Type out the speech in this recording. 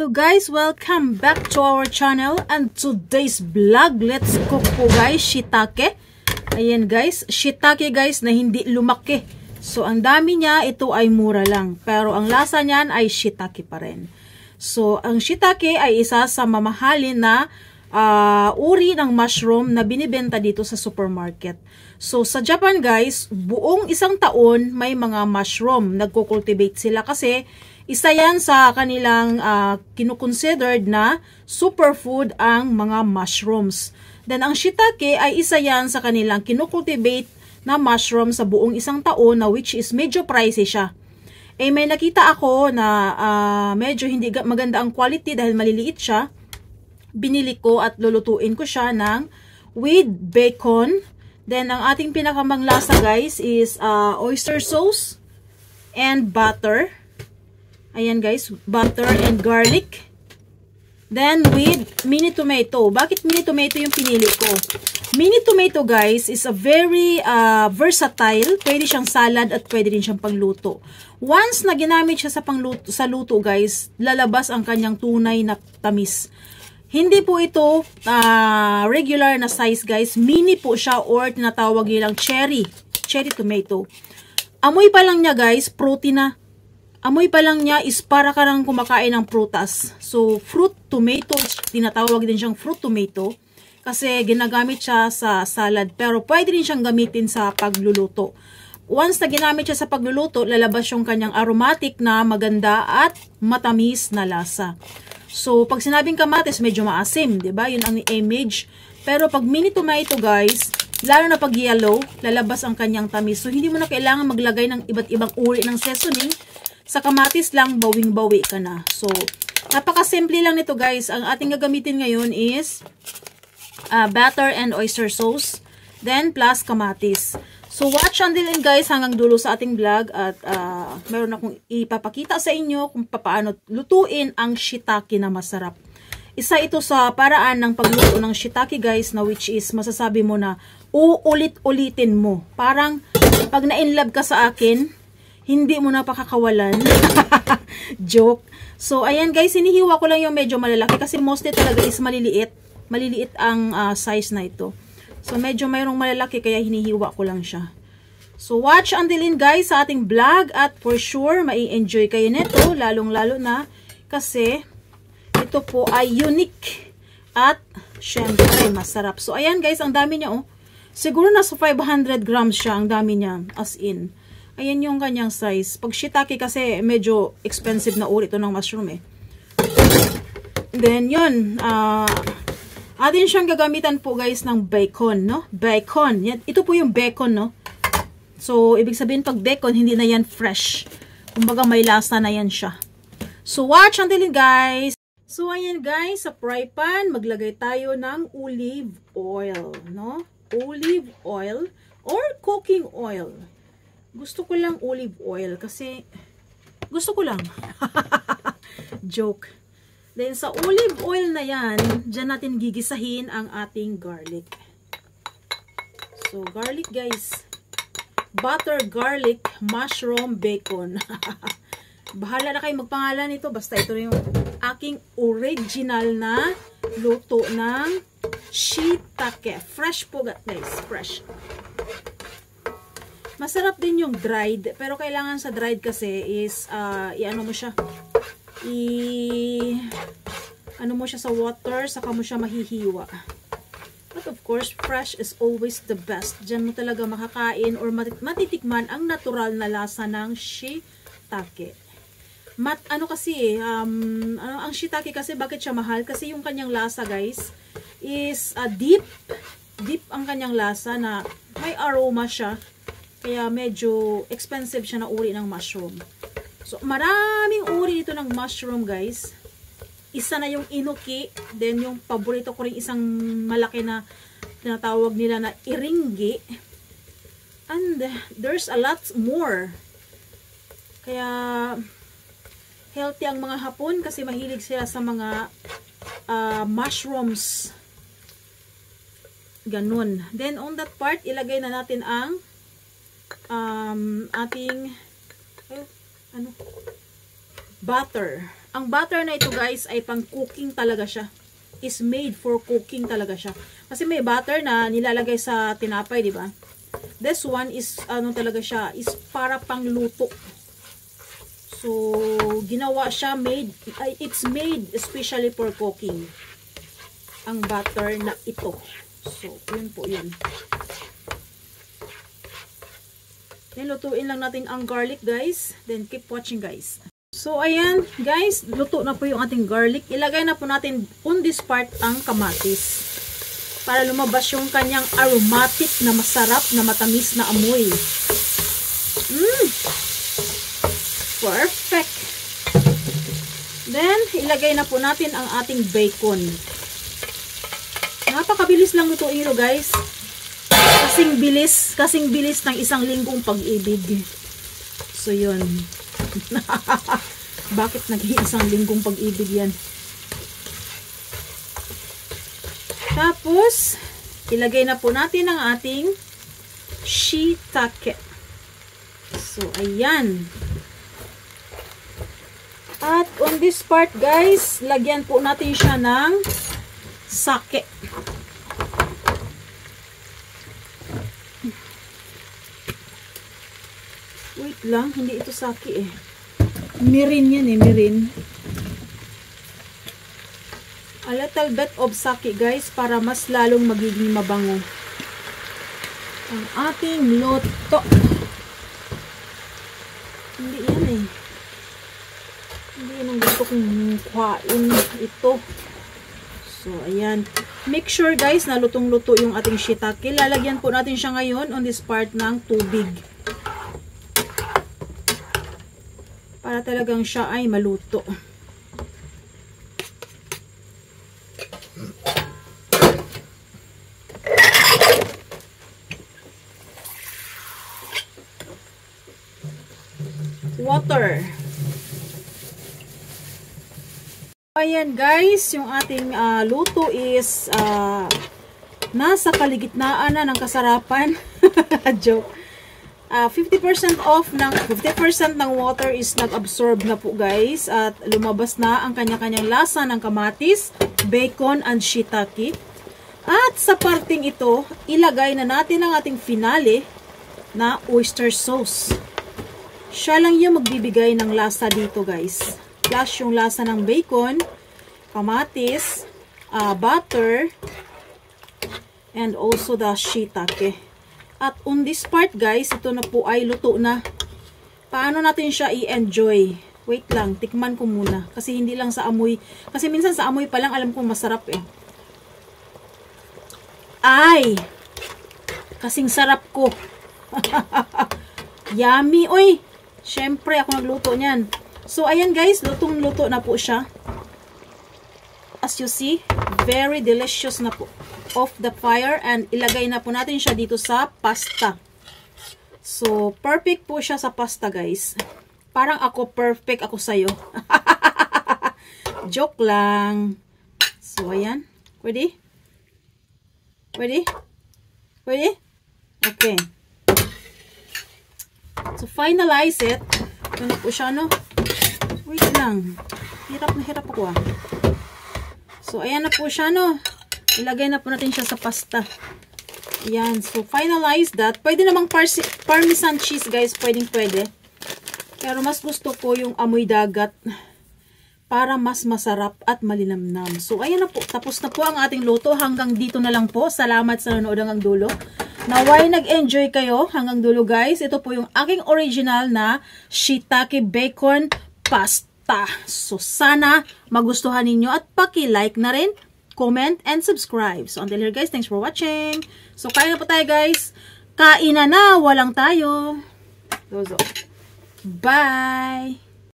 Hello guys, welcome back to our channel, and today's vlog, let's cook po guys, shiitake. Ayan guys, shiitake guys na hindi lumaki. So ang dami niya, ito ay mura lang, pero ang lasa niyan ay shiitake pa rin. So ang shiitake ay isa sa mamahalin na uri ng mushroom na binibenta dito sa supermarket. So sa Japan guys, buong isang taon may mga mushroom, nagko-cultivate sila kasi isa yan sa kanilang kinukonsidered na superfood ang mga mushrooms. Then ang shiitake ay isa yan sa kanilang kinukultivate na mushroom sa buong isang taon, na which is medyo pricey siya. Eh may nakita ako na medyo hindi maganda ang quality dahil maliliit siya. Binili ko at lulutuin ko siya with bacon. Then ang ating pinakamanglasa guys is oyster sauce and butter. Ayan guys, butter and garlic. Then with mini tomato. Bakit mini tomato yung pinili ko? Mini tomato guys is a very versatile. Pwede siyang salad at pwede rin siyang pangluto. Once na ginamit siya sa luto guys, lalabas ang kanyang tunay na tamis. Hindi po ito regular na size guys. Mini po siya, or tinatawag nilang cherry tomato. Amoy pa lang niya guys, fruity na. Amoy pa lang niya is para ka nang kumakain ng prutas. So, fruit tomato, tinatawag din siyang fruit tomato kasi ginagamit siya sa salad. Pero pwede rin siyang gamitin sa pagluluto. Once na ginamit siya sa pagluluto, lalabas yung kanyang aromatic na maganda at matamis na lasa. So, pag sinabing kamatis, medyo maasim, 'di ba? Yun ang image. Pero pag mini tomato, guys, lalo na pag yellow, lalabas ang kanyang tamis. So, hindi mo na kailangan maglagay ng iba't ibang uri ng seasoning. Sa kamatis lang, bawing-bawi ka na. So, napaka-simple lang nito guys. Ang ating gagamitin ngayon is butter and oyster sauce. Then, plus kamatis. So, watch until end guys hanggang dulo sa ating vlog. At meron akong ipapakita sa inyo kung paano lutuin ang shiitake na masarap. Isa ito sa paraan ng pagluto ng shiitake guys, na which is masasabi mo na uulit-ulitin mo. Parang pag na-inlove ka sa akin, hindi mo na pakakawalan. Joke. So, ayan guys, hinihiwa ko lang yung medyo malalaki kasi mostly talaga is maliliit. Maliliit ang size na ito. So, medyo mayroong malalaki kaya hinihiwa ko lang siya. So, watch until end guys sa ating vlog at for sure, mai-enjoy kayo nito. Lalong-lalo na kasi ito po ay unique at syempre masarap. So, ayan guys, ang dami niya oh. Siguro nasa 500 grams siya, ang dami niya as in. Ayan yung kanyang size. Pag shiitake kasi medyo expensive na uri ito ng mushroom eh. Then yun, atin siyang gagamitan po guys ng bacon, no? Bacon. Yan, ito po yung bacon, no? So, ibig sabihin pag bacon, hindi na yan fresh. Kumbaga may lasa na yan siya. So, watch until it guys. So, ayan guys, sa fry pan, maglagay tayo ng olive oil, no? Olive oil or cooking oil. Gusto ko lang olive oil kasi gusto ko lang. Joke. Then sa olive oil na yan, dyan natin gigisahin ang ating garlic. So garlic guys. Butter, garlic, mushroom, bacon. Bahala na kayo magpangalan nito. Basta ito yung aking original na luto ng shiitake. Fresh po guys. Fresh. Masarap din yung dried, pero kailangan sa dried kasi is i-ano mo siya. Ano mo siya sa water, saka mo siya mahihiwa. But of course, fresh is always the best. Diyan mo talaga makakain or matitikman ang natural na lasa ng shiitake. Ano kasi ang shiitake kasi bakit siya mahal? Kasi yung kanyang lasa guys is deep ang kanyang lasa na may aroma siya. Kaya medyo expensive siya na uri ng mushroom. So, maraming uri dito ng mushroom, guys. Isa na yung inoki. Then, yung paborito ko rin isang malaki na tinatawag nila na iringgi. And there's a lot more. Kaya, healthy ang mga Hapon kasi mahilig sila sa mga mushrooms. Ganun. Then, on that part, ilagay na natin ang ating butter. Ang butter na ito guys ay pang cooking talaga siya. Is made for cooking talaga siya. Kasi may butter na nilalagay sa tinapay, di ba? This one is ano talaga siya, is para pang luto. So, ginawa siya it's made especially for cooking. Ang butter na ito. So, yun po yun. Then, lutuin lang natin ang garlic, guys. Then, keep watching, guys. So, ayan, guys. Luto na po yung ating garlic. Ilagay na po natin on this part ang kamatis. Para lumabas yung kanyang aromatic na masarap na matamis na amoy. Perfect. Then, ilagay na po natin ang ating bacon. Napakabilis lang lutuin ito, guys. Kasing bilis ng isang linggong pag-ibig. So, yun. Bakit naging isang linggong pag-ibig yan? Tapos, ilagay na po natin ang ating shiitake. So, ayan. At on this part, guys, lagyan po natin siya ng sake. Wait lang, hindi ito sake eh. Mirin yan eh, mirin. A little bit of sake, guys, para mas lalong magiging mabango ang ating luto. Hindi yan eh. Hindi yan ang gusto kong kuhain ito. So, ayan. Make sure, guys, na lutong-luto yung ating shiitake. Lalagyan po natin siya ngayon on this part ng tubig. Para talagang siya ay maluto. Water. Ayan guys, yung ating luto is nasa kaligitnaan na ng kasarapan. Joke. 50% off ng 50% ng water is nag-absorb na po guys at lumabas na ang kanya-kanyang lasa ng kamatis, bacon and shiitake. At sa parting ito, ilagay na natin ang ating finale na oyster sauce. Siya lang yung magbibigay ng lasa dito guys. Plus yung lasa ng bacon, kamatis, butter, and also the shiitake. At on this part guys, ito na po ay luto na. Paano natin siya i-enjoy? Wait lang, tikman ko muna. Kasi hindi lang sa amoy. Kasi minsan sa amoy pa lang alam kong masarap eh. Ay! Kasing sarap ko. Yummy! Uy! Siyempre ako nagluto niyan. So ayan guys, lutong-luto na po siya. As you see, very delicious na po. Off the fire and ilagay na po natin siya dito sa pasta. So, perfect po siya sa pasta guys. Parang ako perfect ako sa'yo. Joke lang. So, ayan. Ready? Ready? Ready? Okay. So, finalize it. Ito na po siya, no? Wait lang. Hirap na hirap ako ah. So, ayan na po siya, no? Ilagay na po natin siya sa pasta. Ayan. So, finalize that. Pwede namang parmesan cheese, guys. Pwede. Pero mas gusto ko yung amoy dagat para mas masarap at malinamnam. So, ayan na po. Tapos na po ang ating luto. Hanggang dito na lang po. Salamat sa nanonood hanggang dulo. Naway nag-enjoy kayo hanggang dulo, guys. Ito po yung aking original na shiitake bacon pasta. So, sana magustuhan ninyo at paki-like na rin, comment, and subscribe. So, until here guys, thanks for watching. So, kain na po tayo guys. Kain na, walang tayo. Bye!